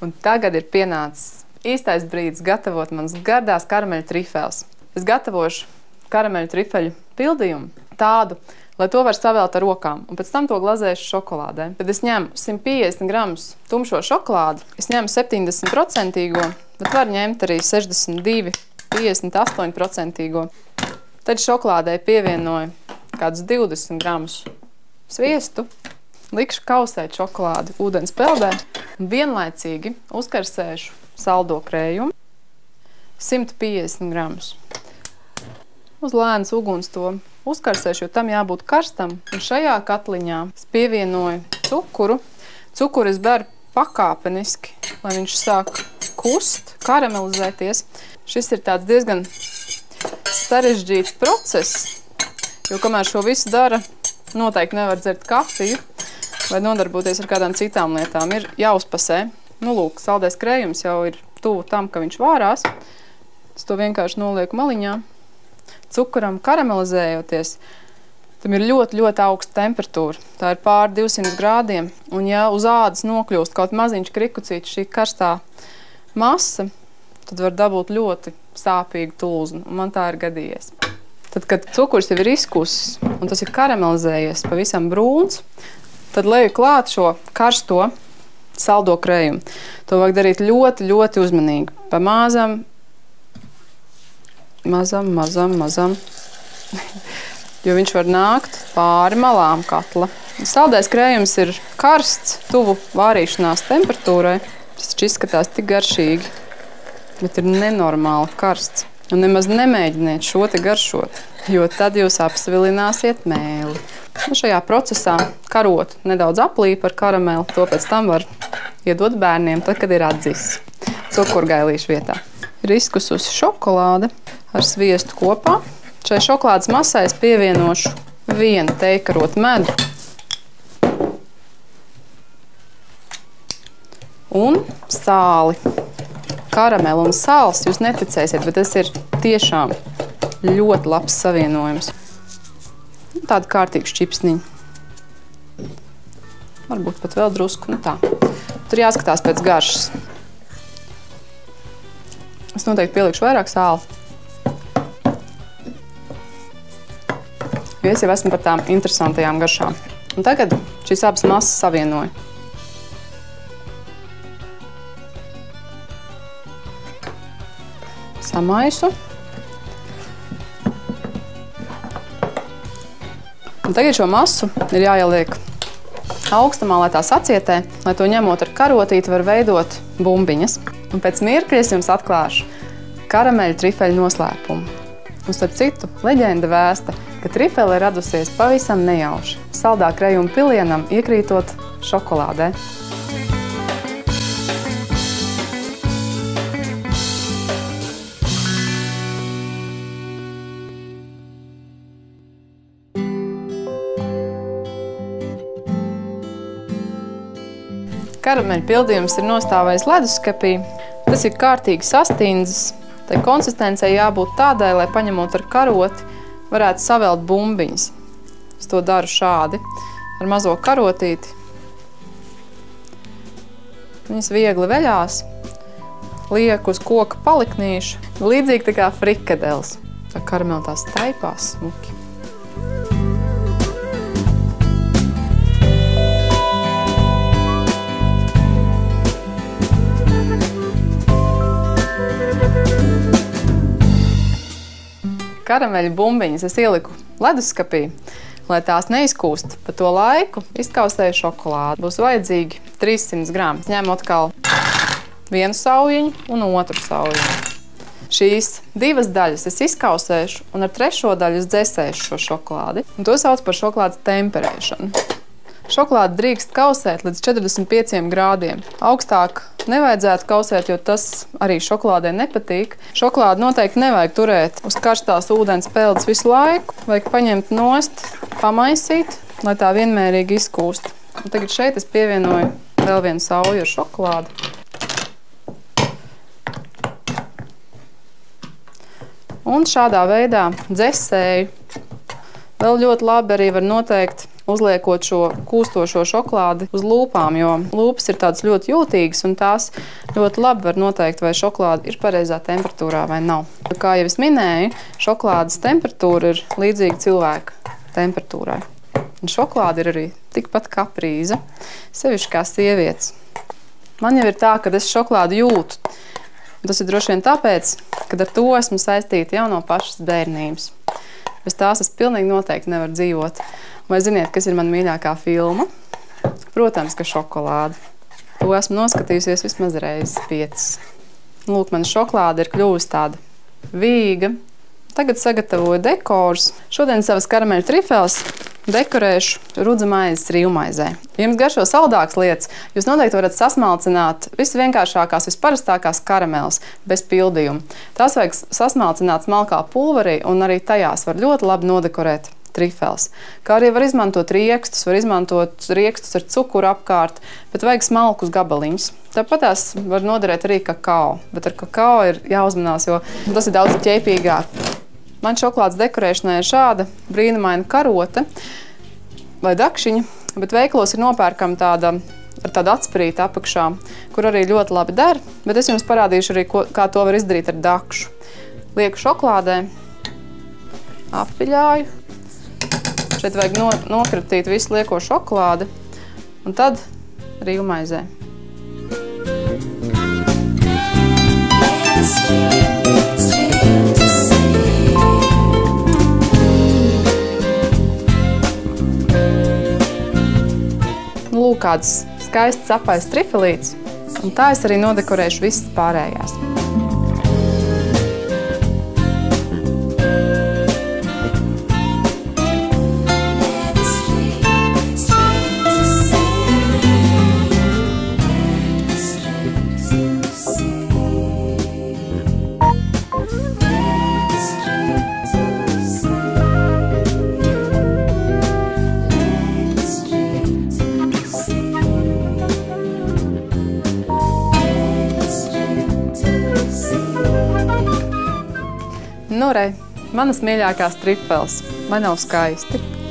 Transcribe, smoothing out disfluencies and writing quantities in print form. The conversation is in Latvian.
Un tagad ir pienācis īstais brīdis gatavot manas gardās karameļu trifels. Es gatavošu karameļu trifeļu pildījumu tādu, lai to var savelt ar rokām, un pēc tam to glazēšu šokolādē. Tad es ņemu 150 gramus tumšo šokolādi, es ņemu 70%, bet var ņemt arī 62, 58%. Tad šokolādē pievienoju kādus 20 gramus sviestu, likšu kausēt šokolādi ūdens peldē un vienlaicīgi uzkarsēšu saldo krējumu 150 gramus. Uz lēnas uguns to uzkarsēšu, jo tam jābūt karstam. Un šajā katliņā es pievienoju cukuru. Cukuru es beru pakāpeniski, lai viņš sāk kust, karamelizēties. Šis ir tāds diezgan sarežģīts process, jo kamēr šo visu dara, noteikti nevar dzert kafiju vai nodarboties ar kādām citām lietām. Ir jāuzpasē. Nu, lūk, saldais krējums jau ir tuvu tam, ka viņš vārās. Es to vienkārši nolieku maliņā. Cukuram karamelizējoties, tam ir ļoti, ļoti augsta temperatūra. Tā ir pār 200 grādiem. Un ja uz ādas nokļūst kaut maziņš krikucīts šī karstā masa, tad var dabūt ļoti sāpīgu tulznu. Un man tā ir gadījies. Tad, kad cukurs jau ir izkusis un tas ir karamelizējies pavisam brūns, tad leju klāt šo karsto saldo krējumu. To vajag darīt ļoti, ļoti uzmanīgi. Pa mazam, jo viņš var nākt pāri malām katla. Saldais krējums ir karsts, tuvu vārīšanās temperatūrai. Tas taču izskatās tik garšīgi, bet ir nenormāli karsts. Un nemaz nemēģiniet šo te garšot, jo tad jūs apsvilināsiet mēli. Šajā procesā karot nedaudz aplīpa ar karameli, to pēc tam var iedot bērniem, tad, kad ir atdzisis cukurgailīšu vietā. Ir izkususi šokolāde ar sviestu kopā. Šai šokolādes masai es pievienošu 1 teikarotu medu un sāli. Karamelu un sāls jūs neticēsiet, bet tas ir tiešām ļoti labs savienojums. Tāda kārtīga šķipsniņa. Varbūt pat vēl drusku, nu tā. Tur jāskatās pēc garšas. Es noteikti pielikšu vairāk sāli. Jo es jau esmu par tām interesantajām garšām. Un tagad šīs abas masas savienoju. Samaisu. Un tagad šo masu ir jāieliek augstumā, lai tā sacietē, lai to ņemot ar karotīti var veidot bumbiņas. Un pēc mirkļa es jums atklāšu karameļu trifeļu noslēpumu. Un starp citu, leģenda vēsta, ka trifele ir radusies pavisam nejauši, saldā krējuma pilienam iekrītot šokolādē. Karameļu pildījums ir nostāvējis leduskapī. Tas ir kārtīgi sastindzis. Tai konsistencei jābūt tādai, lai paņemot ar karoti, varētu savelt bumbiņas. Es to daru šādi, ar mazo karotīti. Viņas viegli veļās, lieku uz koka paliknīšu, līdzīgi tā kā frikadeles. Tā karamela tās taipās smuki. Karameļu bumbiņas es ieliku leduskapī, lai tās neizkūst. Pa to laiku izkausēju šokolādi. Būs vajadzīgi 300 grami. Ņemu atkal vienu saujiņu un otru saujiņu. Šīs divas daļas es izkausēšu un ar trešo daļu es dzēsēšu šo šokolādi. Un to sauc par šokolādes temperēšanu. Šokolādi drīkst kausēt līdz 45 grādiem. Augstāk nevajadzētu kausēt, jo tas arī šokolādē nepatīk. Šokolādi noteikti nevajag turēt uz karstās ūdens peldes visu laiku. Vajag paņemt nost, pamaisīt, lai tā vienmērīgi izkūst. Un tagad šeit es pievienoju vēl vienu sauju ar šokolādi. Un šādā veidā dzesēju. Vēl ļoti labi arī var noteikt uzliekot šo kūstošo šokolādi uz lūpām, jo lūpas ir tādas ļoti jūtīgas un tās ļoti labi var noteikt, vai šokolāde ir pareizā temperatūrā vai nav. Kā jau es minēju, šokolādes temperatūra ir līdzīga cilvēka temperatūrai. Un šokolāde ir arī tikpat kaprīza, sevišķi kā sievietes. Man jau ir tā, ka es šokolādi jūtu. Tas ir droši vien tāpēc, ka ar to esmu saistīta jau no pašas bērnības. Bez tās es pilnīgi noteikti nevaru dzīvot. Vai ziniet, kas ir mana mīļākā filma? Protams, ka šokolāde. To esmu noskatījusies vismaz reizes 5. Lūk, mana šokolāde ir kļuvusi tāda vīga. Tagad sagatavoju dekorus. Šodien savas karameļu trifels dekorēšu rudzu maizes rīvmaizē. Ja jums garšo saldākas lietas, jūs noteikti varat sasmalcināt visvienkāršākās, visparastākās karameles bez pildījuma. Tās vajag sasmalcināt smalkā pulverī, un arī tajās var ļoti labi nodekorēt trifels. Kā arī var izmantot riekstus, ar cukuru apkārt, bet vajag smalkus gabaliņus. Tāpat tās var noderēt arī kakao, bet ar kakao ir jāuzmanās, jo tas ir daudz ķēpīgāk. Man šokolādes dekorēšanai ir šāda brīnumaina karote vai dakšiņa, bet veikalos ir nopērkama tāda ar tādu atsprīti apakšā, kur arī ļoti labi der, bet es jums parādīšu arī, kā to var izdarīt ar dakšu. Lieku šokolādē, apviļāju, šeit vajag nokratīt visu lieko šokolādi, un tad rīvmaizē. Lūk, kāds skaists apais trifelīts, un tā es arī nodekorēšu visas pārējās. Nu, re, manas mīļākās trifels. Vai nav skaisti?